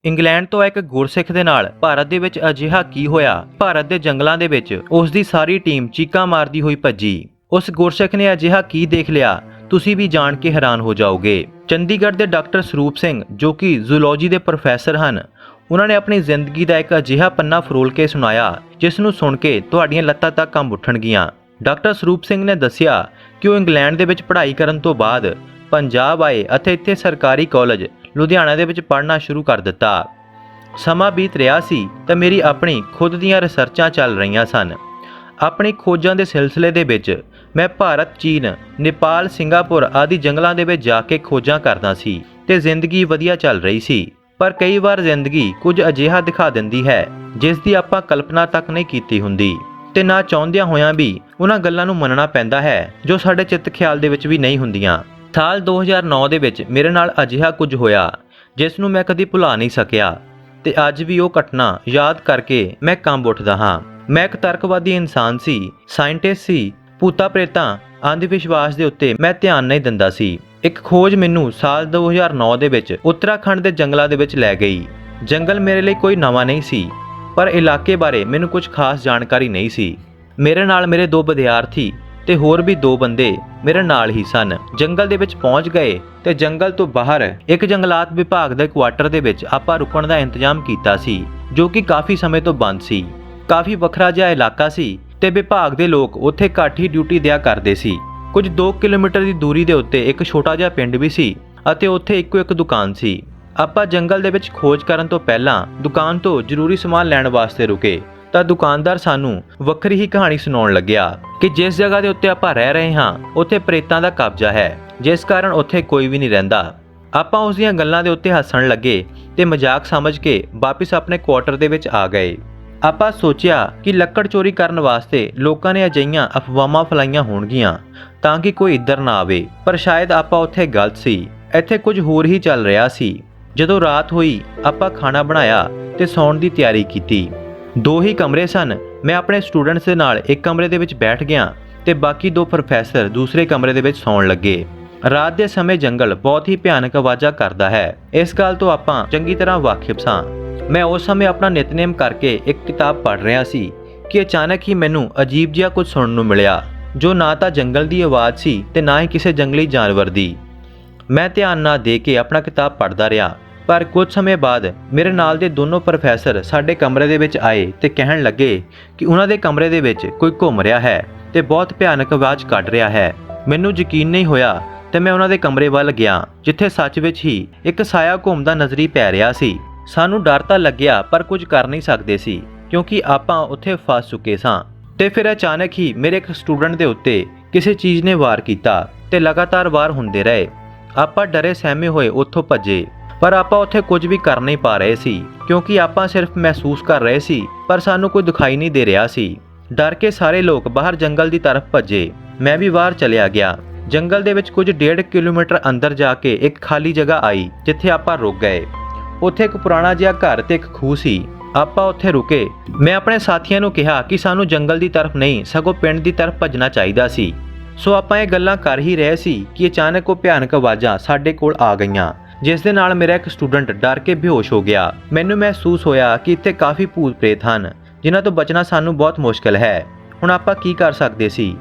England ਤੋਂ ਇੱਕ ਗੁਰਸਿੱਖ ਦੇ ਨਾਲ ਭਾਰਤ ਦੇ ਵਿੱਚ ਅਜਿਹਾ ਕੀ ਹੋਇਆ? ਭਾਰਤ ਦੇ ਜੰਗਲਾਂ ਦੇ ਵਿੱਚ ਉਸ ਦੀ ਸਾਰੀ ਟੀਮ ਚੀਕਾਂ ਮਾਰਦੀ ਹੋਈ ਭੱਜੀ। ਉਸ ਗੁਰਸਿੱਖ ਨੇ ਅਜਿਹਾ ਕੀ ਦੇਖ ਲਿਆ? ਤੁਸੀਂ ਵੀ ਜਾਣ ਕੇ ਹੈਰਾਨ ਹੋ ਜਾਓਗੇ। ਚੰਡੀਗੜ੍ਹ ਦੇ ਡਾਕਟਰ ਸਰੂਪ ਸਿੰਘ, ਜੋ ਕਿ ਜ਼ੂਲੌਜੀ ਦੇ ਪ੍ਰੋਫੈਸਰ ਹਨ, ਉਹਨਾਂ ਨੇ ਆਪਣੀ ਜ਼ਿੰਦਗੀ ਦਾ ਇੱਕ ਅਜਿਹਾ ਪੰਨਾ ਫਰੋਲ ਕੇ ਸੁਣਾਇਆ ਜਿਸ ਨੂੰ ਸੁਣ ਕੇ ਤੁਹਾਡੀਆਂ ਲੱਤਾਂ ਤੱਕ ਕੰਬ ਉੱਠਣਗੀਆਂ। ਡਾਕਟਰ ਸਰੂਪ ਸਿੰਘ ਨੇ ਦੱਸਿਆ ਕਿ ਉਹ ਇੰਗਲੈਂਡ ਦੇ ਵਿੱਚ ਪੜ੍ਹਾਈ ਕਰਨ ਤੋਂ ਬਾਅਦ ਪੰਜਾਬ ਆਏ ਅਤੇ ਇੱਥੇ ਸਰਕਾਰੀ ਕਾਲਜ ਲੁਧਿਆਣਾ ਦੇ ਵਿੱਚ ਪੜ੍ਹਨਾ ਸ਼ੁਰੂ ਕਰ ਦਿੱਤਾ। ਸਮਾਂ ਬੀਤ ਰਿਹਾ ਸੀ ਤਾਂ ਮੇਰੀ ਆਪਣੀ ਖੁਦ ਦੀਆਂ ਰਿਸਰਚਾਂ ਚੱਲ ਰਹੀਆਂ ਸਨ। ਆਪਣੀ ਖੋਜਾਂ ਦੇ ਸਿਲਸਿਲੇ ਦੇ ਵਿੱਚ ਮੈਂ ਭਾਰਤ, ਚੀਨ, ਨੇਪਾਲ, ਸਿੰਗਾਪੁਰ ਆਦਿ ਜੰਗਲਾਂ ਦੇ ਵਿੱਚ ਜਾ ਕੇ ਖੋਜਾਂ ਕਰਦਾ ਸੀ ਤੇ ਜ਼ਿੰਦਗੀ ਵਧੀਆ ਚੱਲ ਰਹੀ ਸੀ। ਪਰ ਕਈ ਵਾਰ ਜ਼ਿੰਦਗੀ ਕੁਝ ਅਜਿਹਾ ਦਿਖਾ ਦਿੰਦੀ ਹੈ ਜਿਸ ਦੀ ਆਪਾਂ ਕਲਪਨਾ ਤੱਕ ਨਹੀਂ ਕੀਤੀ ਹੁੰਦੀ ਤੇ ਨਾ ਚਾਹੁੰਦਿਆਂ ਹੋਇਆਂ ਵੀ ਉਹਨਾਂ ਗੱਲਾਂ ਨੂੰ ਮੰਨਣਾ ਪੈਂਦਾ ਹੈ ਜੋ ਸਾਡੇ ਚਿੱਤ ਖਿਆਲ ਦੇ ਵਿੱਚ ਵੀ ਨਹੀਂ ਹੁੰਦੀਆਂ। ਸਾਲ 2009 ਦੇ ਵਿੱਚ ਮੇਰੇ ਨਾਲ ਅਜਿਹਾ ਕੁਝ ਹੋਇਆ ਜਿਸ ਨੂੰ ਮੈਂ ਕਦੀ ਭੁਲਾ ਨਹੀਂ ਸਕਿਆ ਤੇ ਅੱਜ ਵੀ ਉਹ ਘਟਨਾ ਯਾਦ ਕਰਕੇ ਮੈਂ ਕੰਬ ਉੱਠਦਾ ਹਾਂ। ਮੈਂ ਇੱਕ ਤਰਕਵਾਦੀ ਇਨਸਾਨ ਸੀ, ਸਾਇੰਟਿਸਟ ਸੀ। ਭੂਤਾਂ ਪ੍ਰੇਤਾਂ, ਅੰਧ ਵਿਸ਼ਵਾਸ ਦੇ ਉੱਤੇ ਮੈਂ ਧਿਆਨ ਨਹੀਂ ਦਿੰਦਾ ਸੀ। ਇੱਕ ਖੋਜ ਮੈਨੂੰ ਸਾਲ 2009 ਦੇ ਵਿੱਚ ਉੱਤਰਾਖੰਡ ਦੇ ਜੰਗਲਾਂ ਦੇ ਵਿੱਚ ਲੈ ਗਈ। ਜੰਗਲ ਮੇਰੇ ਲਈ ਕੋਈ ਨਵਾਂ ਨਹੀਂ ਸੀ, ਪਰ ਇਲਾਕੇ ਬਾਰੇ ਮੈਨੂੰ ਕੁਝ ਖਾਸ ਜਾਣਕਾਰੀ ਨਹੀਂ ਸੀ। ਮੇਰੇ ਨਾਲ ਮੇਰੇ 2 ਵਿਦਿਆਰਥੀ ਤੇ ਹੋਰ ਵੀ 2 ਬੰਦੇ ਮੇਰੇ ਨਾਲ ਹੀ ਸਨ। ਜੰਗਲ ਦੇ ਵਿੱਚ ਪਹੁੰਚ ਗਏ ਤੇ ਜੰਗਲ ਤੋਂ ਬਾਹਰ ਇੱਕ ਜੰਗਲਾਤ ਵਿਭਾਗ ਦੇ ਕੁਆਟਰ ਦੇ ਵਿੱਚ ਆਪਾਂ ਰੁਕਣ ਦਾ ਇੰਤਜ਼ਾਮ ਕੀਤਾ ਸੀ, ਜੋ ਕਿ ਕਾਫੀ ਸਮੇਂ ਤੋਂ ਬੰਦ ਸੀ। ਕਾਫੀ ਵੱਖਰਾ ਜਿਹਾ ਇਲਾਕਾ ਸੀ ਤੇ ਵਿਭਾਗ ਦੇ ਲੋਕ ਉੱਥੇ ਘੱਟ ਹੀ ਡਿਊਟੀ ਦਿਆ ਕਰਦੇ ਸੀ। ਕੁਝ 2 ਕਿਲੋਮੀਟਰ ਦੀ ਦੂਰੀ ਦੇ ਉੱਤੇ ਇੱਕ ਛੋਟਾ ਜਿਹਾ ਪਿੰਡ ਵੀ ਸੀ ਅਤੇ ਉੱਥੇ ਇੱਕੋ ਇੱਕ ਦੁਕਾਨ ਸੀ। ਆਪਾਂ ਜੰਗਲ ਦੇ ਵਿੱਚ ਖੋਜ ਕਰਨ ਤੋਂ ਪਹਿਲਾਂ ਦੁਕਾਨ ਤੋਂ ਜ਼ਰੂਰੀ ਸਮਾਨ ਲੈਣ ਵਾਸਤੇ ਰੁਕੇ ਤਾਂ ਦੁਕਾਨਦਾਰ ਸਾਨੂੰ ਵੱਖਰੀ ਹੀ ਕਹਾਣੀ ਸੁਣਾਉਣ ਲੱਗਿਆ ਕਿ ਜਿਸ ਜਗ੍ਹਾ ਦੇ ਉੱਤੇ ਆਪਾਂ ਰਹਿ ਰਹੇ ਹਾਂ ਉੱਥੇ ਪ੍ਰੇਤਾਂ ਦਾ ਕਬਜ਼ਾ ਹੈ, ਜਿਸ ਕਾਰਨ ਉੱਥੇ ਕੋਈ ਵੀ ਨਹੀਂ ਰਹਿੰਦਾ। ਆਪਾਂ ਉਸ ਦੀਆਂ ਗੱਲਾਂ ਦੇ ਉੱਤੇ ਹੱਸਣ ਲੱਗੇ ਤੇ ਮਜ਼ਾਕ ਸਮਝ ਕੇ ਵਾਪਿਸ ਆਪਣੇ ਕੁਆਟਰ ਦੇ ਵਿੱਚ ਆ ਗਏ। ਆਪਾਂ ਸੋਚਿਆ ਕਿ ਲੱਕੜ ਚੋਰੀ ਕਰਨ ਵਾਸਤੇ ਲੋਕਾਂ ਨੇ ਅਜਿਹੀਆਂ ਅਫਵਾਹਾਂ ਫੈਲਾਈਆਂ ਹੋਣਗੀਆਂ ਤਾਂ ਕਿ ਕੋਈ ਇੱਧਰ ਨਾ ਆਵੇ, ਪਰ ਸ਼ਾਇਦ ਆਪਾਂ ਉੱਥੇ ਗਲਤ ਸੀ। ਇੱਥੇ ਕੁਝ ਹੋਰ ਹੀ ਚੱਲ ਰਿਹਾ ਸੀ। ਜਦੋਂ ਰਾਤ ਹੋਈ ਆਪਾਂ ਖਾਣਾ ਬਣਾਇਆ ਤੇ ਸੌਣ ਦੀ ਤਿਆਰੀ ਕੀਤੀ। 2 ਹੀ ਕਮਰੇ ਸਨ। ਮੈਂ ਆਪਣੇ ਸਟੂਡੈਂਟਸ ਦੇ ਨਾਲ ਇੱਕ ਕਮਰੇ ਦੇ ਵਿੱਚ ਬੈਠ ਗਿਆ ਤੇ ਬਾਕੀ 2 ਪ੍ਰੋਫੈਸਰ ਦੂਸਰੇ ਕਮਰੇ ਦੇ ਵਿੱਚ ਸੌਣ ਲੱਗੇ। ਰਾਤ ਦੇ ਸਮੇਂ ਜੰਗਲ ਬਹੁਤ ਹੀ ਭਿਆਨਕ ਆਵਾਜ਼ਾਂ ਕਰਦਾ ਹੈ, ਇਸ ਗੱਲ ਤੋਂ ਆਪਾਂ ਚੰਗੀ ਤਰ੍ਹਾਂ ਵਾਕਿਫ ਸਾਂ। ਮੈਂ ਉਸ ਸਮੇਂ ਆਪਣਾ ਨਿਤਨੇਮ ਕਰਕੇ ਇੱਕ ਕਿਤਾਬ ਪੜ੍ਹ ਰਿਹਾ ਸੀ ਕਿ ਅਚਾਨਕ ਹੀ ਮੈਨੂੰ ਅਜੀਬ ਜਿਹਾ ਕੁਝ ਸੁਣਨ ਨੂੰ ਮਿਲਿਆ, ਜੋ ਨਾ ਤਾਂ ਜੰਗਲ ਦੀ ਆਵਾਜ਼ ਸੀ ਤੇ ਨਾ ਹੀ ਕਿਸੇ ਜੰਗਲੀ ਜਾਨਵਰ ਦੀ। ਮੈਂ ਧਿਆਨ ਨਾ ਦੇ ਕੇ ਆਪਣਾ ਕਿਤਾਬ ਪੜ੍ਹਦਾ ਰਿਹਾ, ਪਰ ਕੁਝ ਸਮੇਂ ਬਾਅਦ ਮੇਰੇ ਨਾਲ ਦੇ ਦੋਨੋਂ ਪ੍ਰੋਫੈਸਰ ਸਾਡੇ ਕਮਰੇ ਦੇ ਵਿੱਚ ਆਏ ਤੇ ਕਹਿਣ ਲੱਗੇ ਕਿ ਉਹਨਾਂ ਦੇ ਕਮਰੇ ਦੇ ਵਿੱਚ ਕੋਈ ਘੁੰਮ ਰਿਹਾ ਹੈ ਤੇ ਬਹੁਤ ਭਿਆਨਕ ਆਵਾਜ਼ ਕੱਢ ਰਿਹਾ ਹੈ। ਮੈਨੂੰ ਯਕੀਨ ਨਹੀਂ ਹੋਇਆ ਤੇ ਮੈਂ ਉਹਨਾਂ ਦੇ ਕਮਰੇ ਵੱਲ ਗਿਆ, ਜਿੱਥੇ ਸੱਚ ਵਿੱਚ ਹੀ ਇੱਕ ਸਾਇਆ ਘੁੰਮਦਾ ਨਜ਼ਰੀ ਪੈ ਰਿਹਾ ਸੀ। ਸਾਨੂੰ ਡਰ ਤਾਂ ਲੱਗਿਆ ਪਰ ਕੁਝ ਕਰ ਨਹੀਂ ਸਕਦੇ ਸੀ ਕਿਉਂਕਿ ਆਪਾਂ ਉੱਥੇ ਫਸ ਚੁੱਕੇ ਸਾਂ। ਤੇ ਫਿਰ ਅਚਾਨਕ ਹੀ ਮੇਰੇ ਇੱਕ ਸਟੂਡੈਂਟ ਦੇ ਉੱਤੇ ਕਿਸੇ ਚੀਜ਼ ਨੇ ਵਾਰ ਕੀਤਾ ਤੇ ਲਗਾਤਾਰ ਵਾਰ ਹੁੰਦੇ ਰਹੇ। ਆਪਾਂ ਡਰੇ ਸਹਿਮੇ ਹੋਏ ਉੱਥੋਂ ਭੱਜੇ, ਪਰ ਆਪਾਂ ਉੱਥੇ ਕੁਝ ਵੀ ਕਰ ਨਹੀਂ ਪਾ ਰਹੇ ਸੀ ਕਿਉਂਕਿ ਆਪਾਂ ਸਿਰਫ ਮਹਿਸੂਸ ਕਰ ਰਹੇ ਸੀ ਪਰ ਸਾਨੂੰ ਕੋਈ ਦਿਖਾਈ ਨਹੀਂ ਦੇ ਰਿਹਾ ਸੀ। ਡਰ ਕੇ ਸਾਰੇ ਲੋਕ ਬਾਹਰ ਜੰਗਲ ਦੀ ਤਰਫ ਭੱਜੇ। ਮੈਂ ਵੀ ਬਾਹਰ ਚਲਿਆ ਗਿਆ। ਜੰਗਲ ਦੇ ਵਿੱਚ ਕੁਝ 1.5 ਕਿਲੋਮੀਟਰ ਅੰਦਰ ਜਾ ਕੇ ਇੱਕ ਖਾਲੀ ਜਗ੍ਹਾ ਆਈ ਜਿੱਥੇ ਆਪਾਂ ਰੁਕ ਗਏ। ਉੱਥੇ ਇੱਕ ਪੁਰਾਣਾ ਜਿਹਾ ਘਰ ਤੇ ਇੱਕ ਖੂਹ ਸੀ। ਆਪਾਂ ਉੱਥੇ ਰੁਕੇ। ਮੈਂ ਆਪਣੇ ਸਾਥੀਆਂ ਨੂੰ ਕਿਹਾ ਕਿ ਸਾਨੂੰ ਜੰਗਲ ਦੀ ਤਰਫ ਨਹੀਂ ਸਗੋਂ ਪਿੰਡ ਦੀ ਤਰਫ ਭੱਜਣਾ ਚਾਹੀਦਾ ਸੀ। ਸੋ ਆਪਾਂ ਇਹ ਗੱਲਾਂ ਕਰ ਹੀ ਰਹੇ ਸੀ ਕਿ ਅਚਾਨਕ ਉਹ ਭਿਆਨਕ ਆਵਾਜ਼ਾਂ ਸਾਡੇ ਕੋਲ ਆ ਗਈਆਂ, ਜਿਸ ਦੇ ਨਾਲ ਮੇਰਾ ਇੱਕ ਸਟੂਡੈਂਟ ਡਰ ਕੇ ਬੇਹੋਸ਼ ਹੋ ਗਿਆ। ਮੈਨੂੰ ਮਹਿਸੂਸ ਹੋਇਆ ਕਿ ਇੱਥੇ ਕਾਫੀ ਭੂਤ ਪ੍ਰੇਤ ਹਨ ਜਿਨ੍ਹਾਂ ਤੋਂ ਬਚਣਾ ਸਾਨੂੰ ਬਹੁਤ ਮੁਸ਼ਕਲ ਹੈ। ਹੁਣ ਆਪਾਂ ਕੀ ਕਰ ਸਕਦੇ ਸੀ?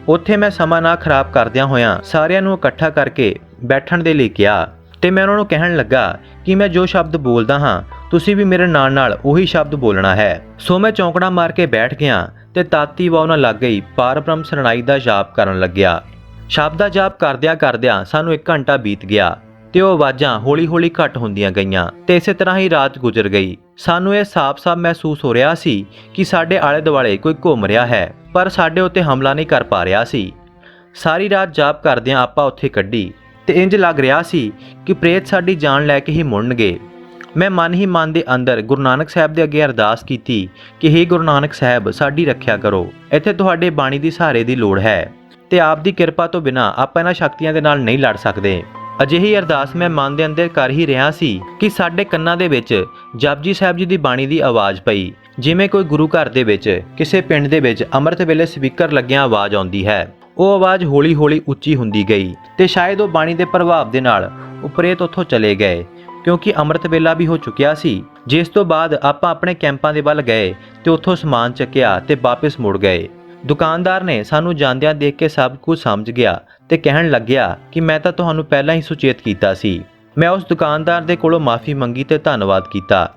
ਉੱਥੇ ਮੈਂ ਸਮਾਂ ਨਾ ਖਰਾਬ ਕਰਦਿਆਂ ਹੋਇਆਂ ਸਾਰਿਆਂ ਨੂੰ ਇਕੱਠਾ ਕਰਕੇ ਬੈਠਣ ਦੇ ਲਈ ਕਿਹਾ ਤੇ ਮੈਂ ਉਹਨਾਂ ਨੂੰ ਕਹਿਣ ਲੱਗਾ ਕਿ ਮੈਂ ਜੋ ਸ਼ਬਦ ਬੋਲਦਾ ਹਾਂ ਤੁਸੀਂ ਵੀ ਮੇਰੇ ਨਾਲ ਨਾਲ ਉਹੀ ਸ਼ਬਦ ਬੋਲਣਾ ਹੈ। ਸੋ ਮੈਂ ਚੌਂਕੜਾ ਮਾਰ ਕੇ ਬੈਠ ਗਿਆ ਤੇ ਤਾਤੀ ਵਾਹ ਨਾਲ ਲੱਗ ਗਈ ਪਾਰ ਬ੍ਰਹਮ ਸਰਣਾਈ ਦਾ ਜਾਪ ਕਰਨ ਲੱਗਿਆ। ਸ਼ਬਦ ਦਾ ਜਾਪ ਕਰਦਿਆਂ ਕਰਦਿਆਂ ਸਾਨੂੰ 1 ਘੰਟਾ ਬੀਤ ਗਿਆ ਤੇ ਉਹ ਆਵਾਜ਼ਾਂ ਹੌਲੀ-ਹੌਲੀ ਘੱਟ ਹੁੰਦੀਆਂ ਗਈਆਂ ਤੇ ਇਸੇ ਤਰ੍ਹਾਂ ਹੀ ਰਾਤ ਗੁਜ਼ਰ ਗਈ। ਸਾਨੂੰ ਇਹ ਸਾਫ਼-ਸਾਫ਼ ਮਹਿਸੂਸ ਹੋ ਰਿਹਾ ਸੀ ਕਿ ਸਾਡੇ ਆਲੇ-ਦੁਆਲੇ ਕੋਈ ਘੁੰਮ ਰਿਹਾ ਹੈ, ਪਰ ਸਾਡੇ ਉੱਤੇ ਹਮਲਾ ਨਹੀਂ ਕਰ ਪਾ ਰਿਹਾ ਸੀ। ਸਾਰੀ ਰਾਤ ਜਾਪ ਕਰਦਿਆਂ ਆਪਾਂ ਉੱਥੇ ਕੱਢੀ ਤੇ ਇੰਜ ਲੱਗ ਰਿਹਾ ਸੀ ਕਿ ਪ੍ਰੇਤ ਸਾਡੀ ਜਾਨ ਲੈ ਕੇ ਹੀ ਮੁੜਨਗੇ। ਮੈਂ ਮਨ ਹੀ ਮਨ ਦੇ ਅੰਦਰ ਗੁਰੂ ਨਾਨਕ ਸਾਹਿਬ ਦੇ ਅੱਗੇ ਅਰਦਾਸ ਕੀਤੀ ਕਿ ਹੇ ਗੁਰੂ ਨਾਨਕ ਸਾਹਿਬ ਸਾਡੀ ਰੱਖਿਆ ਕਰੋ। ਇੱਥੇ ਤੁਹਾਡੇ ਬਾਣੀ ਦੀ ਸਹਾਰੇ ਦੀ ਲੋੜ ਹੈ ਤੇ ਆਪ ਦੀ ਕਿਰਪਾ ਤੋਂ ਬਿਨਾਂ ਆਪਾਂ ਇਹਨਾਂ ਸ਼ਕਤੀਆਂ ਦੇ ਨਾਲ ਨਹੀਂ ਲੜ ਸਕਦੇ। ਅਜਿਹੀ ਅਰਦਾਸ ਮੈਂ ਮਨ ਦੇ ਅੰਦਰ ਕਰ ਹੀ ਰਿਹਾ ਸੀ ਕਿ ਸਾਡੇ ਕੰਨਾਂ ਦੇ ਵਿੱਚ ਜਪਜੀ ਸਾਹਿਬ ਜੀ ਦੀ ਬਾਣੀ ਦੀ ਆਵਾਜ਼ ਪਈ, ਜਿਵੇਂ ਕੋਈ ਗੁਰੂ ਘਰ ਦੇ ਵਿੱਚ ਕਿਸੇ ਪਿੰਡ ਦੇ ਵਿੱਚ ਅੰਮ੍ਰਿਤ ਵੇਲੇ ਸਪੀਕਰ ਲੱਗਿਆ ਆਵਾਜ਼ ਆਉਂਦੀ ਹੈ। ਉਹ ਆਵਾਜ਼ ਹੌਲੀ-ਹੌਲੀ ਉੱਚੀ ਹੁੰਦੀ ਗਈ ਤੇ ਸ਼ਾਇਦ ਉਹ ਬਾਣੀ ਦੇ ਪ੍ਰਭਾਵ ਦੇ ਨਾਲ ਉਹ ਪ੍ਰੇਤ ਉੱਥੋਂ ਚਲੇ ਗਏ। ਕਿਉਂਕਿ ਅੰਮ੍ਰਿਤ ਵੇਲਾ ਵੀ ਹੋ ਚੁੱਕਿਆ ਸੀ, ਜਿਸ ਤੋਂ ਬਾਅਦ ਆਪਾਂ ਆਪਣੇ ਕੈਂਪਾਂ ਦੇ ਵੱਲ ਗਏ ਤੇ ਉੱਥੋਂ ਸਮਾਨ ਚੱਕਿਆ ਤੇ ਵਾਪਸ ਮੁੜ ਗਏ। ਦੁਕਾਨਦਾਰ ਨੇ ਸਾਨੂੰ ਜਾਂਦਿਆਂ ਦੇਖ ਕੇ ਸਭ ਕੁਝ ਸਮਝ ਗਿਆ ਤੇ ਕਹਿਣ ਲੱਗਿਆ ਕਿ ਮੈਂ ਤਾਂ ਤੁਹਾਨੂੰ ਪਹਿਲਾਂ ਹੀ ਸੁਚੇਤ ਕੀਤਾ ਸੀ। ਮੈਂ ਉਸ ਦੁਕਾਨਦਾਰ ਦੇ ਕੋਲੋਂ ਮਾਫੀ ਮੰਗੀ ਤੇ ਧੰਨਵਾਦ ਕੀਤਾ।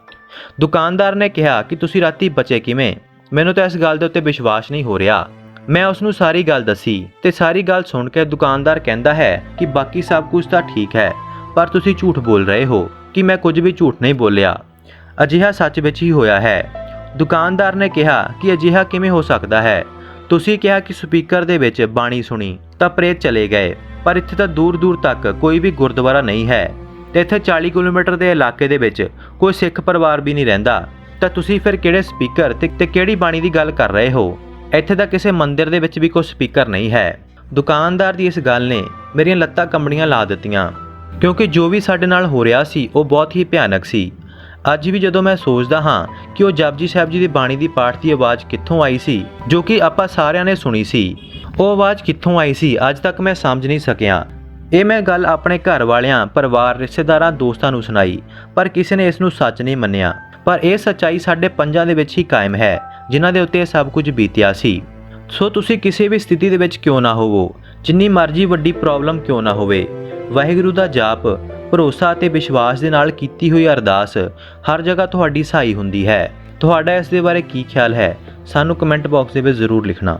ਦੁਕਾਨਦਾਰ ਨੇ ਕਿਹਾ ਕਿ ਤੁਸੀਂ ਰਾਤੀ ਬਚੇ ਕਿਵੇਂ? ਮੈਨੂੰ ਤਾਂ ਇਸ ਗੱਲ ਦੇ ਉੱਤੇ ਵਿਸ਼ਵਾਸ ਨਹੀਂ ਹੋ ਰਿਹਾ। ਮੈਂ ਉਸ ਨੂੰ ਸਾਰੀ ਗੱਲ ਦੱਸੀ ਤੇ ਸਾਰੀ ਗੱਲ ਸੁਣ ਕੇ ਦੁਕਾਨਦਾਰ ਕਹਿੰਦਾ ਹੈ ਕਿ ਬਾਕੀ ਸਭ ਕੁਝ ਤਾਂ ਠੀਕ ਹੈ, ਪਰ ਤੁਸੀਂ ਝੂਠ ਬੋਲ ਰਹੇ ਹੋ ਕਿ ਮੈਂ ਕੁਝ ਵੀ ਝੂਠ ਨਹੀਂ ਬੋਲਿਆ। ਅਜਿਹਾ ਸੱਚ ਵਿੱਚ ਹੀ ਹੋਇਆ ਹੈ। ਦੁਕਾਨਦਾਰ ਨੇ ਕਿਹਾ ਕਿ ਅਜਿਹਾ ਕਿਵੇਂ ਹੋ ਸਕਦਾ ਹੈ? ਤੁਸੀਂ ਕਿਹਾ ਕਿ ਸਪੀਕਰ ਦੇ ਵਿੱਚ ਬਾਣੀ ਸੁਣੀ ਤਾਂ ਪ੍ਰੇਤ ਚਲੇ ਗਏ, ਪਰ ਇੱਥੇ ਤਾਂ ਦੂਰ ਦੂਰ ਤੱਕ ਕੋਈ ਵੀ ਗੁਰਦੁਆਰਾ ਨਹੀਂ ਹੈ ਤੇ ਇੱਥੇ 40 ਕਿਲੋਮੀਟਰ ਦੇ ਇਲਾਕੇ ਦੇ ਵਿੱਚ ਕੋਈ ਸਿੱਖ ਪਰਿਵਾਰ ਵੀ ਨਹੀਂ ਰਹਿੰਦਾ, ਤਾਂ ਤੁਸੀਂ ਫਿਰ ਕਿਹੜੇ ਸਪੀਕਰ ਤੇ ਕਿਹੜੀ ਬਾਣੀ ਦੀ ਗੱਲ ਕਰ ਰਹੇ ਹੋ? ਇੱਥੇ ਤਾਂ ਕਿਸੇ ਮੰਦਿਰ ਦੇ ਵਿੱਚ ਵੀ ਕੋਈ ਸਪੀਕਰ ਨਹੀਂ ਹੈ। ਦੁਕਾਨਦਾਰ ਦੀ ਇਸ ਗੱਲ ਨੇ ਮੇਰੀਆਂ ਲੱਤਾਂ ਕੰਬਣੀਆਂ ਲਾ ਦਿੱਤੀਆਂ, ਕਿਉਂਕਿ ਜੋ ਵੀ ਸਾਡੇ ਨਾਲ ਹੋ ਰਿਹਾ ਸੀ ਉਹ ਬਹੁਤ ਹੀ ਭਿਆਨਕ ਸੀ। ਅੱਜ ਵੀ ਜਦੋਂ ਮੈਂ ਸੋਚਦਾ ਹਾਂ ਕਿ ਉਹ ਜਪਜੀ ਸਾਹਿਬ ਜੀ ਦੀ ਬਾਣੀ ਦੀ ਪਾਠ ਦੀ ਆਵਾਜ਼ ਕਿੱਥੋਂ ਆਈ ਸੀ ਜੋ ਕਿ ਆਪਾਂ ਸਾਰਿਆਂ ਨੇ ਸੁਣੀ ਸੀ, ਉਹ ਆਵਾਜ਼ ਕਿੱਥੋਂ ਆਈ ਸੀ ਅੱਜ ਤੱਕ ਮੈਂ ਸਮਝ ਨਹੀਂ ਸਕਿਆ। ਇਹ ਮੈਂ ਗੱਲ ਆਪਣੇ ਘਰ ਵਾਲਿਆਂ, ਪਰਿਵਾਰ, ਰਿਸ਼ਤੇਦਾਰਾਂ, ਦੋਸਤਾਂ ਨੂੰ ਸੁਣਾਈ, ਪਰ ਕਿਸੇ ਨੇ ਇਸ ਨੂੰ ਸੱਚ ਨਹੀਂ ਮੰਨਿਆ। ਪਰ ਇਹ ਸੱਚਾਈ ਸਾਡੇ ਪੰਜਾਂ ਦੇ ਵਿੱਚ ਹੀ ਕਾਇਮ ਹੈ ਜਿਨ੍ਹਾਂ ਦੇ ਉੱਤੇ ਇਹ ਸਭ ਕੁਝ ਬੀਤਿਆ ਸੀ। ਸੋ ਤੁਸੀਂ ਕਿਸੇ ਵੀ ਸਥਿਤੀ ਦੇ ਵਿੱਚ ਕਿਉਂ ਨਾ ਹੋਵੋ, ਜਿੰਨੀ ਮਰਜ਼ੀ ਵੱਡੀ ਪ੍ਰੋਬਲਮ ਕਿਉਂ ਨਾ ਹੋਵੇ, ਵਾਹਿਗੁਰੂ ਦਾ ਜਾਪ, ਭਰੋਸਾ ਅਤੇ ਵਿਸ਼ਵਾਸ ਦੇ ਨਾਲ ਕੀਤੀ ਹੋਈ ਅਰਦਾਸ ਹਰ ਜਗ੍ਹਾ ਤੁਹਾਡੀ ਸਹਾਈ ਹੁੰਦੀ ਹੈ। ਤੁਹਾਡਾ ਇਸ ਦੇ ਬਾਰੇ ਕੀ ਖਿਆਲ ਹੈ? ਸਾਨੂੰ ਕਮੈਂਟ ਬਾਕਸ ਦੇ ਵਿੱਚ ਜ਼ਰੂਰ ਲਿਖਣਾ।